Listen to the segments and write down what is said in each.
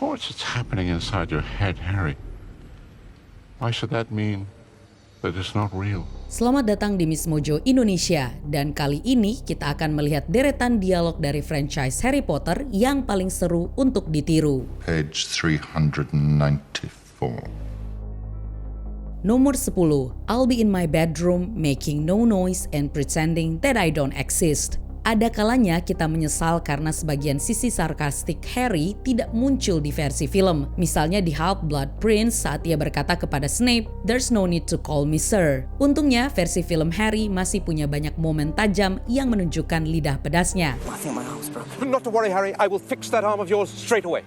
course it's happening inside your head, Harry. Why should that mean that it's not real? Selamat datang di Miss Mojo Indonesia, dan kali ini kita akan melihat deretan dialog dari franchise Harry Potter yang paling seru untuk ditiru. Page 394. Nomor 10, I'll be in my bedroom making no noise and pretending that I don't exist. Ada kalanya kita menyesal karena sebagian sisi sarkastik Harry tidak muncul di versi film. Misalnya di Half-Blood Prince saat ia berkata kepada Snape, "There's no need to call me sir." Untungnya versi film Harry masih punya banyak momen tajam yang menunjukkan lidah pedasnya. I think my arm's broken. Not to worry, Harry. I will fix that arm of yours straight away.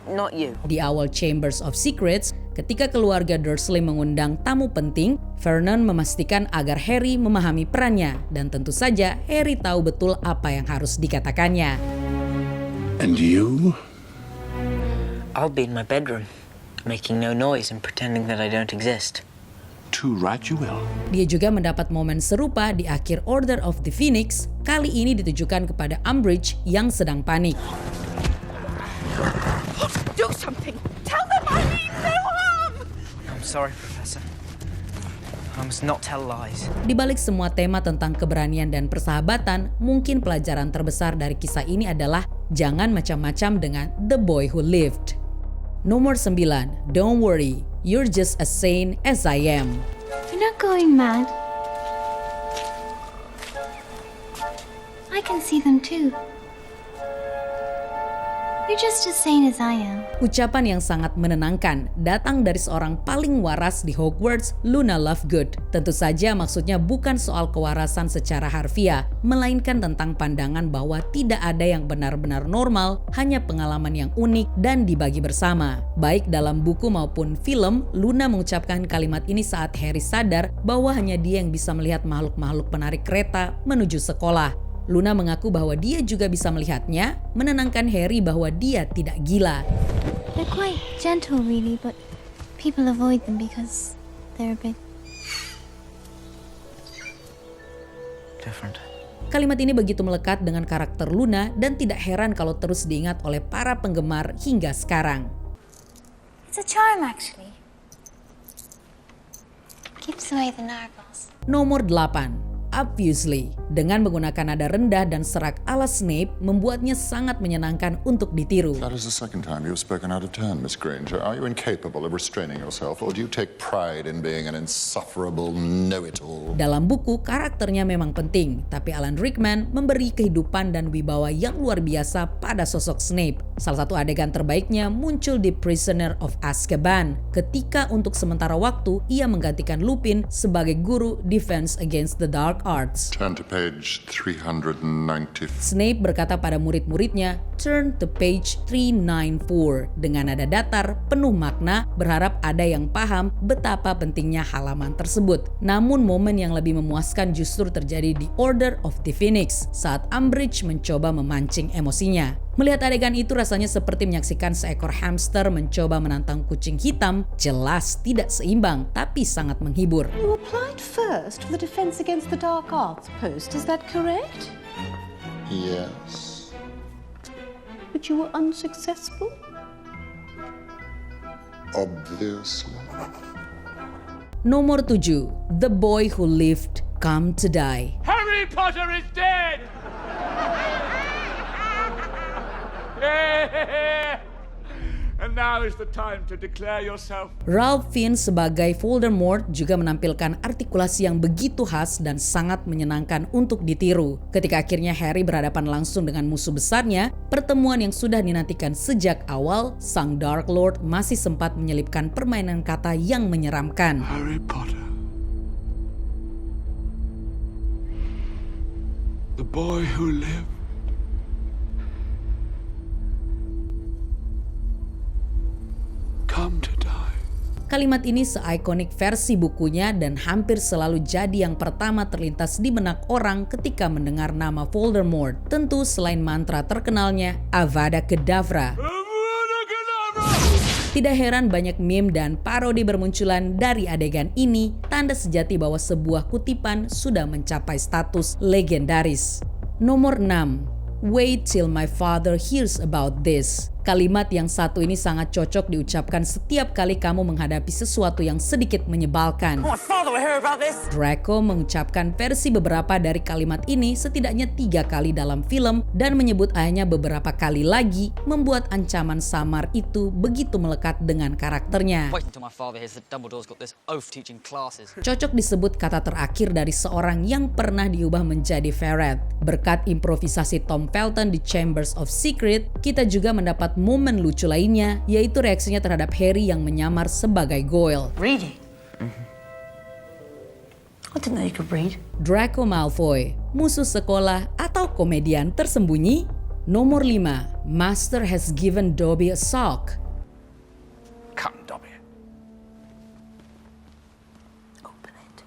Not you. Di awal Chambers of Secrets, ketika keluarga Dursley mengundang tamu penting, Vernon memastikan agar Harry memahami perannya, dan tentu saja Harry tahu betul apa yang harus dikatakannya. And you? I'll be in my bedroom, making no noise and pretending that I don't exist. Too right you will. Dia juga mendapat momen serupa di akhir Order of the Phoenix, kali ini ditujukan kepada Umbridge yang sedang panik. Do something! Tell them I mean no harm! I'm sorry, Professor. I must not tell lies. Di balik semua tema tentang keberanian dan persahabatan, mungkin pelajaran terbesar dari kisah ini adalah jangan macam-macam dengan The Boy Who Lived. Nomor 9, Don't worry, you're just as sane as I am. You're not going mad. I can see them too. You're just as sane as I am. Ucapan yang sangat menenangkan datang dari seorang paling waras di Hogwarts, Luna Lovegood. Tentu saja maksudnya bukan soal kewarasan secara harfiah, melainkan tentang pandangan bahwa tidak ada yang benar-benar normal, hanya pengalaman yang unik dan dibagi bersama. Baik dalam buku maupun film, Luna mengucapkan kalimat ini saat Harry sadar bahwa hanya dia yang bisa melihat makhluk-makhluk penarik kereta menuju sekolah. Luna mengaku bahwa dia juga bisa melihatnya, menenangkan Harry bahwa dia tidak gila. They're quite gentle really, but people avoid them because they're a bit Different. Kalimat ini begitu melekat dengan karakter Luna dan tidak heran kalau terus diingat oleh para penggemar hingga sekarang. It's a charm actually. Keeps away the narwhals. Nomor 8. Obviously, dengan menggunakan nada rendah dan serak ala Snape membuatnya sangat menyenangkan untuk ditiru. That is the second time you have spoken out of turn, Miss Granger. Are you incapable of restraining yourself, or do you take pride in being an insufferable know-it-all? Dalam buku, karakternya memang penting, tapi Alan Rickman memberi kehidupan dan wibawa yang luar biasa pada sosok Snape. Salah satu adegan terbaiknya muncul di Prisoner of Azkaban, ketika untuk sementara waktu ia menggantikan Lupin sebagai guru Defense Against the Dark Arts. Turn to page 394. Snape berkata pada murid-muridnya, "Turn to page 394" dengan nada datar, penuh makna, berharap ada yang paham betapa pentingnya halaman tersebut. Namun momen yang lebih memuaskan justru terjadi di Order of the Phoenix saat Umbridge mencoba memancing emosinya. Melihat adegan itu rasanya seperti menyaksikan seekor hamster mencoba menantang kucing hitam, jelas tidak seimbang tapi sangat menghibur. You applied first for the Defense Against the Dark Arts post, is that correct? Yes. But you were unsuccessful? Obviously. Nomor 7, The Boy Who Lived, Come to Die. Harry Potter is dead! And now is the time to declare yourself. Ralph Fiennes sebagai Voldemort juga menampilkan artikulasi yang begitu khas dan sangat menyenangkan untuk ditiru. Ketika akhirnya Harry berhadapan langsung dengan musuh besarnya, pertemuan yang sudah dinantikan sejak awal, sang Dark Lord masih sempat menyelipkan permainan kata yang menyeramkan. Harry Potter. The boy who lived. Come to die. Kalimat ini seikonik versi bukunya dan hampir selalu jadi yang pertama terlintas di benak orang ketika mendengar nama Voldemort. Tentu selain mantra terkenalnya Avada Kedavra. Tidak heran banyak meme dan parodi bermunculan dari adegan ini, tanda sejati bahwa sebuah kutipan sudah mencapai status legendaris. Nomor 6. Wait till my father hears about this. Kalimat yang satu ini sangat cocok diucapkan setiap kali kamu menghadapi sesuatu yang sedikit menyebalkan. My father will hear about this. Draco mengucapkan versi beberapa dari kalimat ini setidaknya 3 kali dalam film dan menyebut ayahnya beberapa kali lagi, membuat ancaman samar itu begitu melekat dengan karakternya. Wait until my father hears that Dumbledore's got this oath teaching classes. Cocok disebut kata terakhir dari seorang yang pernah diubah menjadi ferret. Berkat improvisasi Tom Felton di Chambers of Secret, kita juga mendapat momen lucu lainnya, yaitu reaksinya terhadap Harry yang menyamar sebagai Goyle. Reading? I didn't know you could read. Draco Malfoy, musuh sekolah atau komedian tersembunyi? Nomor 5, Master has given Dobby a sock. Come, Dobby. Open it.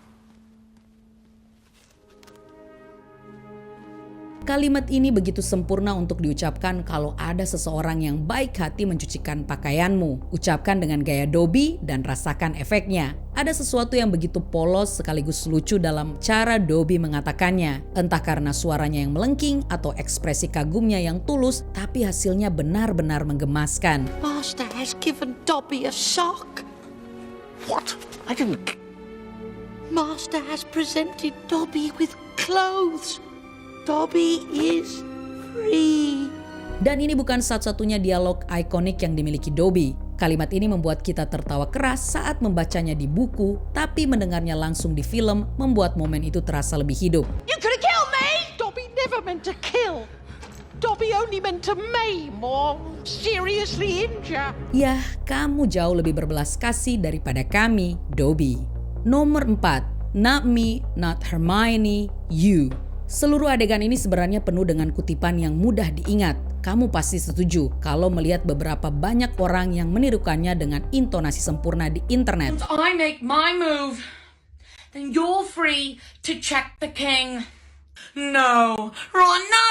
Kalimat ini begitu sempurna untuk diucapkan kalau ada seseorang yang baik hati mencucikan pakaianmu. Ucapkan dengan gaya Dobby dan rasakan efeknya. Ada sesuatu yang begitu polos sekaligus lucu dalam cara Dobby mengatakannya. Entah karena suaranya yang melengking atau ekspresi kagumnya yang tulus, tapi hasilnya benar-benar menggemaskan. Master has given Dobby a sock. What? I didn't... Master has presented Dobby with clothes. Dobby is free. Dan ini bukan satu-satunya dialog ikonik yang dimiliki Dobby. Kalimat ini membuat kita tertawa keras saat membacanya di buku, tapi mendengarnya langsung di film membuat momen itu terasa lebih hidup. You could have killed me! Dobby never meant to kill. Dobby only meant to maim or seriously injure. Yah, kamu jauh lebih berbelas kasih daripada kami, Dobby. Nomor 4, not me, not Hermione, you. Seluruh adegan ini sebenarnya penuh dengan kutipan yang mudah diingat. Kamu pasti setuju kalau melihat beberapa banyak orang yang menirukannya dengan intonasi sempurna di internet. I make my move, then you're free to check the king. No, Ron, no!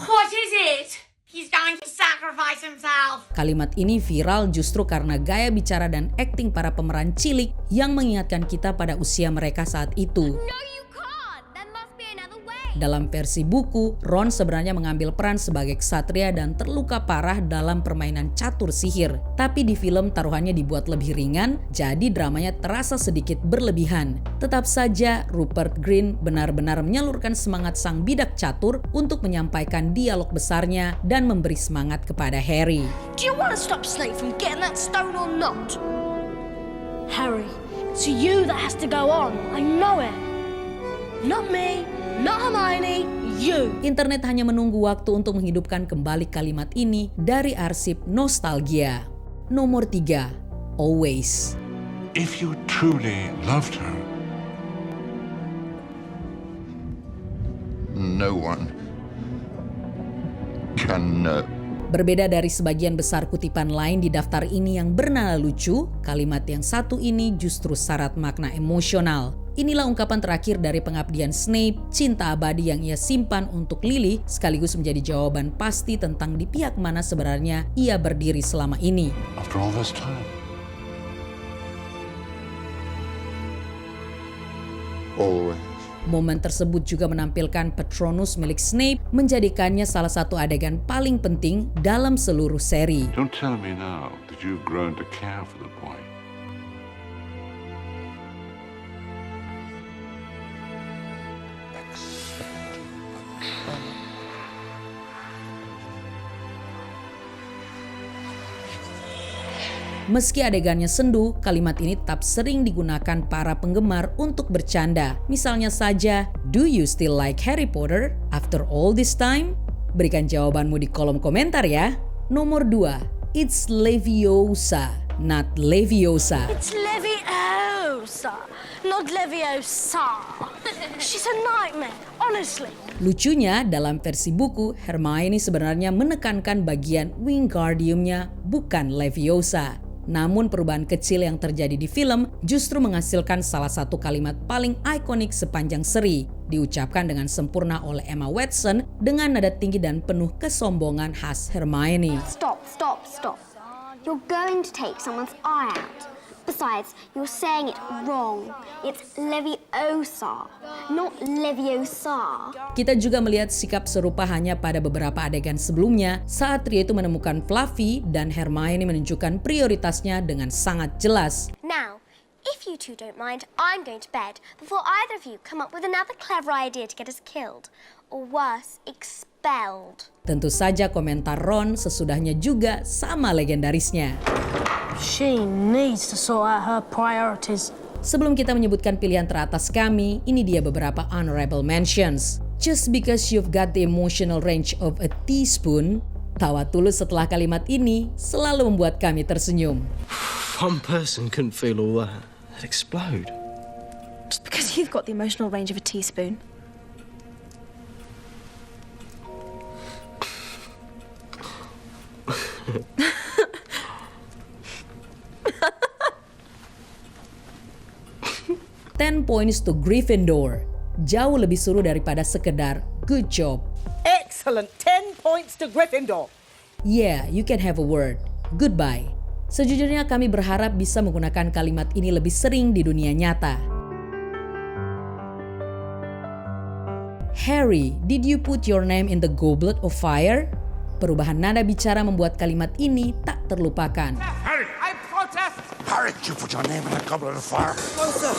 What is it? He's going to sacrifice himself. Kalimat ini viral justru karena gaya bicara dan akting para pemeran cilik yang mengingatkan kita pada usia mereka saat itu. No, you can't. There must be another way. Dalam versi buku, Ron sebenarnya mengambil peran sebagai ksatria dan terluka parah dalam permainan catur sihir. Tapi di film taruhannya dibuat lebih ringan, jadi dramanya terasa sedikit berlebihan. Tetap saja, Rupert Grint benar-benar menyalurkan semangat sang bidak catur untuk menyampaikan dialog besarnya dan memberi semangat kepada Harry. Do you want to stop Snape from getting that stone or not? Harry, it's you that has to go on. I know it. Not me, not Hermione, you. Internet hanya menunggu waktu untuk menghidupkan kembali kalimat ini dari arsip nostalgia. Nomor 3, always. If you truly loved her, No one can know. Berbeda dari sebagian besar kutipan lain di daftar ini yang bernada lucu, kalimat yang satu ini justru syarat makna emosional. Inilah ungkapan terakhir dari pengabdian Snape, cinta abadi yang ia simpan untuk Lily, sekaligus menjadi jawaban pasti tentang di pihak mana sebenarnya ia berdiri selama ini. after all this time. Always. Momen tersebut juga menampilkan Patronus milik Snape, menjadikannya salah satu adegan paling penting dalam seluruh seri. Don't tell me now that you've grown to care for the boy. Meski adegannya sendu, kalimat ini tetap sering digunakan para penggemar untuk bercanda. Misalnya saja, do you still like Harry Potter after all this time? Berikan jawabanmu di kolom komentar ya. Nomor 2, it's Leviosa, not Leviosa. It's Leviosa, not Leviosa. She's a nightmare, honestly. Lucunya, dalam versi buku, Hermione sebenarnya menekankan bagian Wingardium-nya, bukan Leviosa. Namun perubahan kecil yang terjadi di film justru menghasilkan salah satu kalimat paling ikonik sepanjang seri, diucapkan dengan sempurna oleh Emma Watson dengan nada tinggi dan penuh kesombongan khas Hermione. Stop, stop, stop. You're going to take someone's eye out. Besides, you're saying it wrong. It's Leviosa, not Leviosa. Kita juga melihat sikap serupa hanya pada beberapa adegan sebelumnya saat trio itu menemukan Fluffy dan Hermione menunjukkan prioritasnya dengan sangat jelas. Now, if you two don't mind, I'm going to bed before either of you come up with another clever idea to get us killed. Or worse, expelled. Tentu saja komentar Ron sesudahnya juga sama legendarisnya. She needs to sort out her priorities. Sebelum kita menyebutkan pilihan teratas kami, ini dia beberapa honorable mentions. Just because you've got the emotional range of a teaspoon, tawa tulus setelah kalimat ini selalu membuat kami tersenyum. One person couldn't feel all that. It'd explode. Just because you've got the emotional range of a teaspoon. Ten points to Gryffindor. Jauh lebih seru daripada sekedar good job. Excellent. 10 points to Gryffindor. Yeah, you can have a word. Goodbye. Sejujurnya kami berharap bisa menggunakan kalimat ini lebih sering di dunia nyata. Harry, did you put your name in the goblet of fire? Perubahan nada bicara membuat kalimat ini tak terlupakan. Harry, I protest! Harry, you put your name in a goblet of fire. No, sir.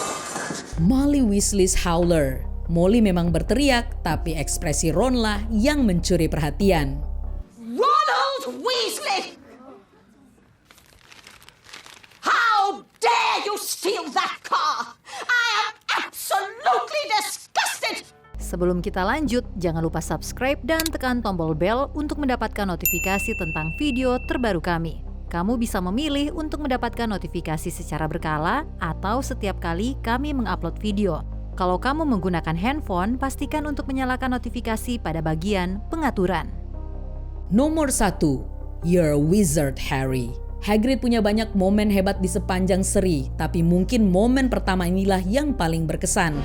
Molly Weasley's howler. Molly memang berteriak, tapi ekspresi Ron lah yang mencuri perhatian. Ronald Weasley! How dare you steal that car? I am absolutely disgusted! Sebelum kita lanjut, jangan lupa subscribe dan tekan tombol bel untuk mendapatkan notifikasi tentang video terbaru kami. Kamu bisa memilih untuk mendapatkan notifikasi secara berkala atau setiap kali kami mengupload video. Kalau kamu menggunakan handphone, pastikan untuk menyalakan notifikasi pada bagian pengaturan. Nomor 1, You're a Wizard, Harry. Hagrid punya banyak momen hebat di sepanjang seri, tapi mungkin momen pertama inilah yang paling berkesan.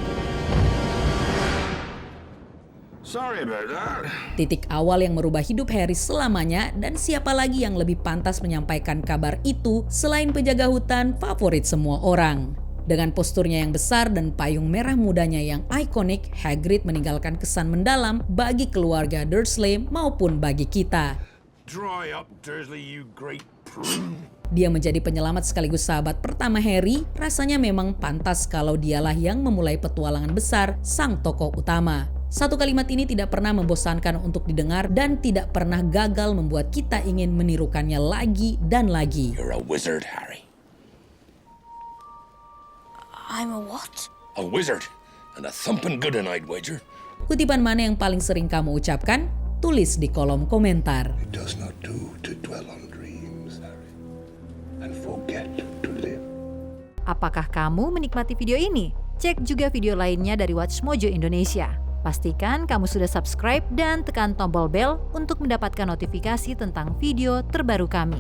Sorry about that. Titik awal yang merubah hidup Harry selamanya, dan siapa lagi yang lebih pantas menyampaikan kabar itu selain penjaga hutan favorit semua orang. Dengan posturnya yang besar dan payung merah mudanya yang ikonik, Hagrid meninggalkan kesan mendalam bagi keluarga Dursley maupun bagi kita. Dry up, Dursley, you great prune. Dia menjadi penyelamat sekaligus sahabat pertama Harry, rasanya memang pantas kalau dialah yang memulai petualangan besar sang tokoh utama. Satu kalimat ini tidak pernah membosankan untuk didengar dan tidak pernah gagal membuat kita ingin menirukannya lagi dan lagi. You're a wizard, Harry. I'm a what? A wizard. And a thumping good one, I'd wager. Kutipan mana yang paling sering kamu ucapkan? Tulis di kolom komentar. It does not do to dwell on dreams, Harry, and forget to live. Apakah kamu menikmati video ini? Cek juga video lainnya dari Watch Mojo Indonesia. Pastikan kamu sudah subscribe dan tekan tombol bel untuk mendapatkan notifikasi tentang video terbaru kami.